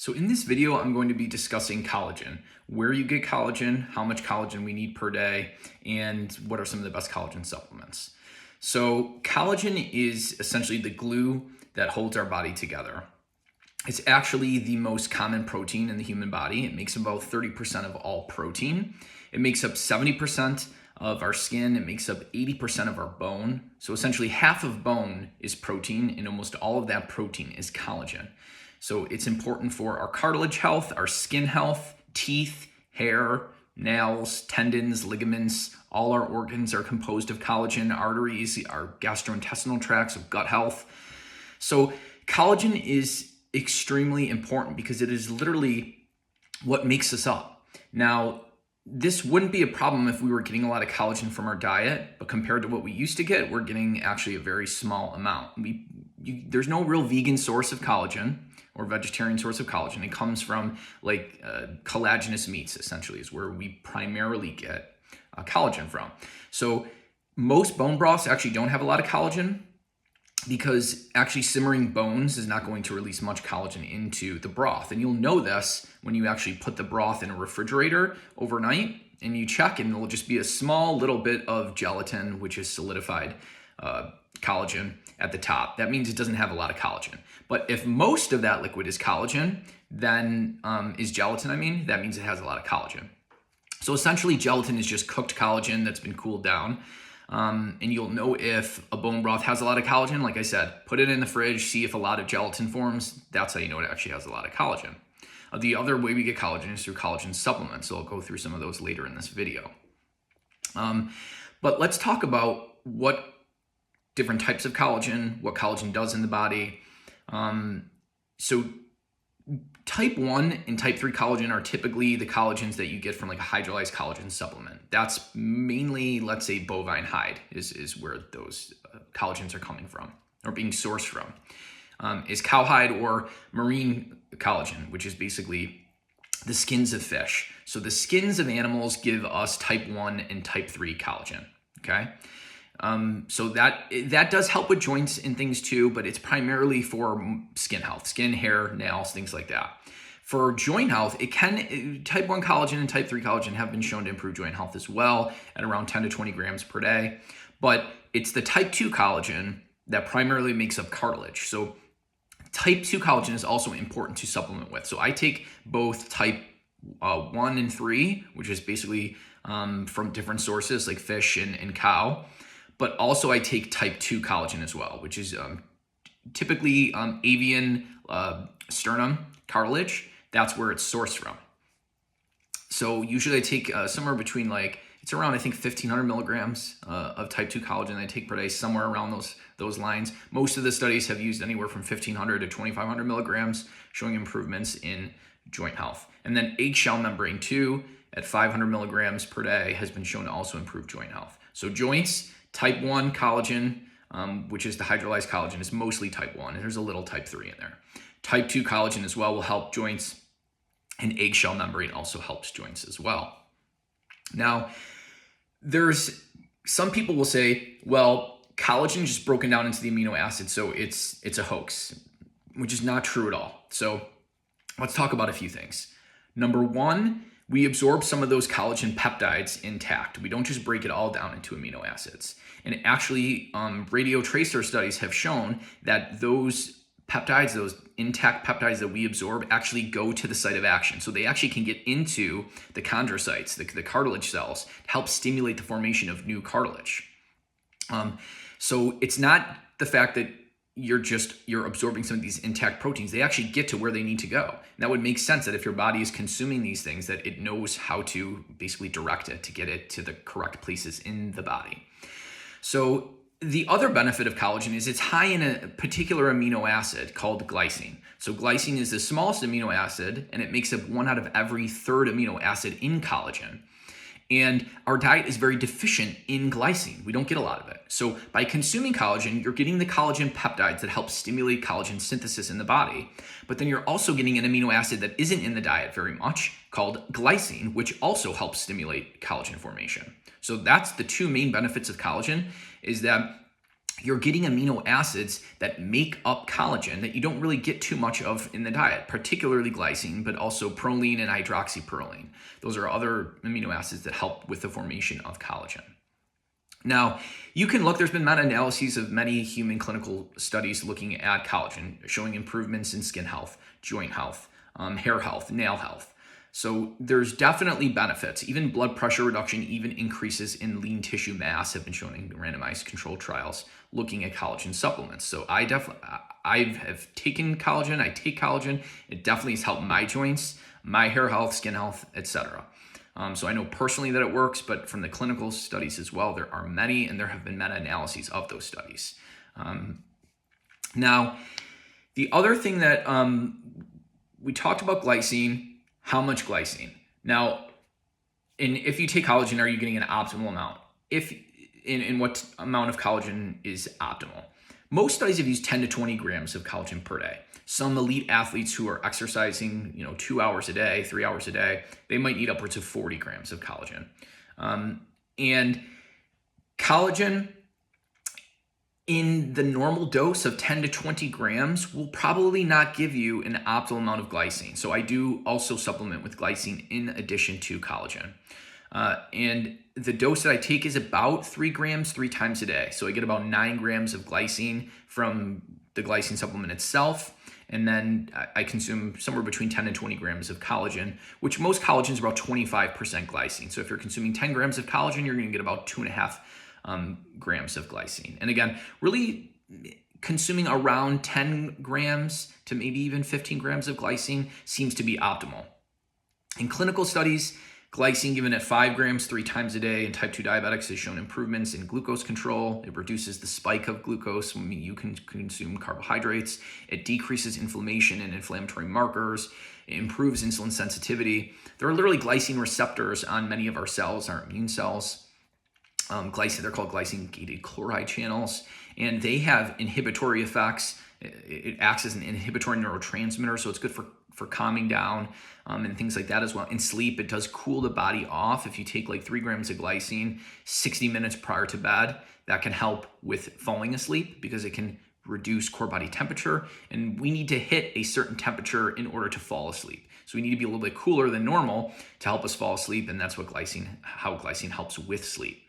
So in this video, I'm going to be discussing collagen, where you get collagen, how much collagen we need per day, and what are some of the best collagen supplements. So collagen is essentially the glue that holds our body together. It's actually the most common protein in the human body. It makes about 30% of all protein. It makes up 70% of our skin. It makes up 80% of our bone. So essentially half of bone is protein, and almost all of that protein is collagen. So it's important for our cartilage health, our skin health, teeth, hair, nails, tendons, ligaments. All our organs are composed of collagen, arteries, our gastrointestinal tracts, of gut health. So collagen is extremely important because it is literally what makes us up. Now, this wouldn't be a problem if we were getting a lot of collagen from our diet, but compared to what we used to get, we're getting actually a very small amount. There's no real vegan source of collagen or vegetarian source of collagen. It comes from collagenous meats, essentially, is where we primarily get collagen from. So most bone broths actually don't have a lot of collagen because actually simmering bones is not going to release much collagen into the broth. And you'll know this when you actually put the broth in a refrigerator overnight and you check, and it'll just be a small little bit of gelatin, which is solidified collagen at the top. That means it doesn't have a lot of collagen. But if most of that liquid is collagen, then is gelatin, that means it has a lot of collagen. So essentially gelatin is just cooked collagen that's been cooled down. And you'll know if a bone broth has a lot of collagen. Like I said, put it in the fridge, see if a lot of gelatin forms. That's how you know it actually has a lot of collagen. The other way we get collagen is through collagen supplements. So I'll go through some of those later in this video. But let's talk about what different types of collagen, what collagen does in the body. So type 1 and type 3 collagen are typically the collagens that you get from like a hydrolyzed collagen supplement. That's mainly, let's say, bovine hide is where those collagens are coming from or being sourced from. Is cowhide or marine collagen, which is basically the skins of fish. So the skins of animals give us type 1 and type 3 collagen, okay? So that does help with joints and things too, but it's primarily for skin health, skin, hair, nails, things like that. For joint health, type 1 collagen and type 3 collagen have been shown to improve joint health as well at around 10 to 20 grams per day. But it's the type 2 collagen that primarily makes up cartilage. So type 2 collagen is also important to supplement with. So I take both type 1 and 3, which is basically from different sources like fish and cow. But also I take type 2 collagen as well, which is typically avian sternum cartilage. That's where it's sourced from. So usually I take somewhere between it's around, I think, 1,500 milligrams of type 2 collagen I take per day, somewhere around those lines. Most of the studies have used anywhere from 1,500 to 2,500 milligrams, showing improvements in joint health. And then eggshell membrane too, at 500 milligrams per day, has been shown to also improve joint health. So joints, type 1 collagen, which is the hydrolyzed collagen, is mostly type 1, and there's a little type 3 in there. Type 2 collagen as well will help joints, and eggshell membrane also helps joints as well. Now, there's some people will say, well, collagen is just broken down into the amino acids, so it's a hoax, which is not true at all. So let's talk about a few things. Number one, we absorb some of those collagen peptides intact. We don't just break it all down into amino acids. And actually, radio tracer studies have shown that those peptides, those intact peptides that we absorb, actually go to the site of action. So they actually can get into the chondrocytes, the cartilage cells, to help stimulate the formation of new cartilage. So it's not the fact that you're absorbing some of these intact proteins. They actually get to where they need to go. And that would make sense that if your body is consuming these things, that it knows how to basically direct it to get it to the correct places in the body. So the other benefit of collagen is it's high in a particular amino acid called glycine. So glycine is the smallest amino acid, and it makes up 1 out of every 3rd amino acid in collagen. And our diet is very deficient in glycine. We don't get a lot of it. So by consuming collagen, you're getting the collagen peptides that help stimulate collagen synthesis in the body. But then you're also getting an amino acid that isn't in the diet very much called glycine, which also helps stimulate collagen formation. So that's the two main benefits of collagen, is that you're getting amino acids that make up collagen that you don't really get too much of in the diet, particularly glycine, but also proline and hydroxyproline. Those are other amino acids that help with the formation of collagen. Now, you can look, there's been meta-analyses of many human clinical studies looking at collagen, showing improvements in skin health, joint health, hair health, nail health. So there's definitely benefits. Even blood pressure reduction, even increases in lean tissue mass have been shown in randomized controlled trials looking at collagen supplements. So I have taken collagen, I take collagen. It definitely has helped my joints, my hair health, skin health, etc. So I know personally that it works, but from the clinical studies as well, there are many, and there have been meta-analyses of those studies. Now, the other thing that we talked about glycine. How much glycine? Now, if you take collagen, are you getting an optimal amount? In what amount of collagen is optimal? Most studies have used 10 to 20 grams of collagen per day. Some elite athletes who are exercising, 2 hours a day, 3 hours a day, they might need upwards of 40 grams of collagen. And collagen in the normal dose of 10 to 20 grams will probably not give you an optimal amount of glycine. So I do also supplement with glycine in addition to collagen. And the dose that I take is about 3 grams 3 times a day. So I get about 9 grams of glycine from the glycine supplement itself. And then I consume somewhere between 10 and 20 grams of collagen, which most collagen is about 25% glycine. So if you're consuming 10 grams of collagen, you're going to get about 2.5 grams of glycine. And again, really consuming around 10 grams to maybe even 15 grams of glycine seems to be optimal. In clinical studies, glycine given at 5 grams 3 times a day in type 2 diabetics has shown improvements in glucose control. It reduces the spike of glucose when you can consume carbohydrates. It decreases inflammation and inflammatory markers. It improves insulin sensitivity. There are literally glycine receptors on many of our cells, our immune cells. They're called glycine-gated chloride channels, and they have inhibitory effects. It acts as an inhibitory neurotransmitter, so it's good for calming down and things like that as well. In sleep, it does cool the body off. If you take like 3 grams of glycine 60 minutes prior to bed, that can help with falling asleep because it can reduce core body temperature, and we need to hit a certain temperature in order to fall asleep. So we need to be a little bit cooler than normal to help us fall asleep, and that's how glycine helps with sleep.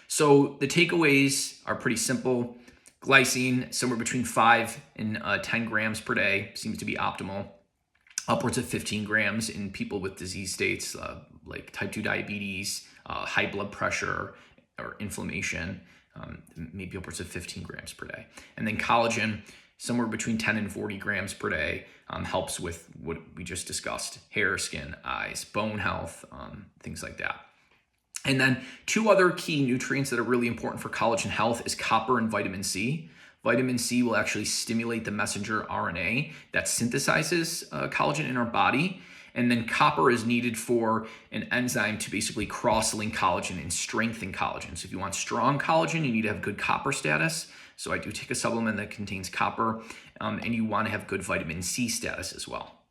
So the takeaways are pretty simple. Glycine, somewhere between 5 and 10 grams per day seems to be optimal. Upwards of 15 grams in people with disease states like type 2 diabetes, high blood pressure, or inflammation, maybe upwards of 15 grams per day. And then collagen, somewhere between 10 and 40 grams per day, helps with what we just discussed: hair, skin, eyes, bone health, things like that. And then 2 other key nutrients that are really important for collagen health is copper and vitamin C. Vitamin C will actually stimulate the messenger RNA that synthesizes collagen in our body. And then copper is needed for an enzyme to basically cross-link collagen and strengthen collagen. So if you want strong collagen, you need to have good copper status. So I do take a supplement that contains copper, and you want to have good vitamin C status as well.